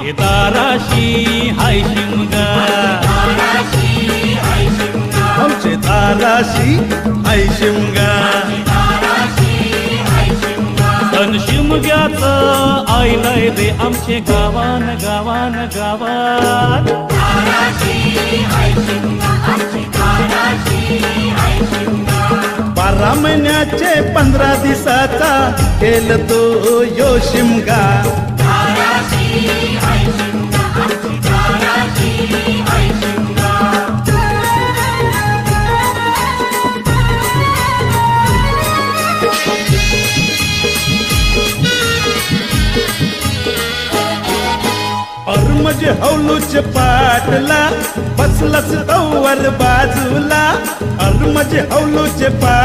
आमचे दाराशी हाय शिमगा, आमचे दाराशी हाय शिमगा. तन शिमग्याचं आयलंय रे आमचे गावान गावान गावात. 12 महिन्याचे 15 दिवसाचा केलं तो यो शिमगा. म्हणजे हौलूच पाटला बसलस तवर बाजूला. म्हणजे हौलूच पाट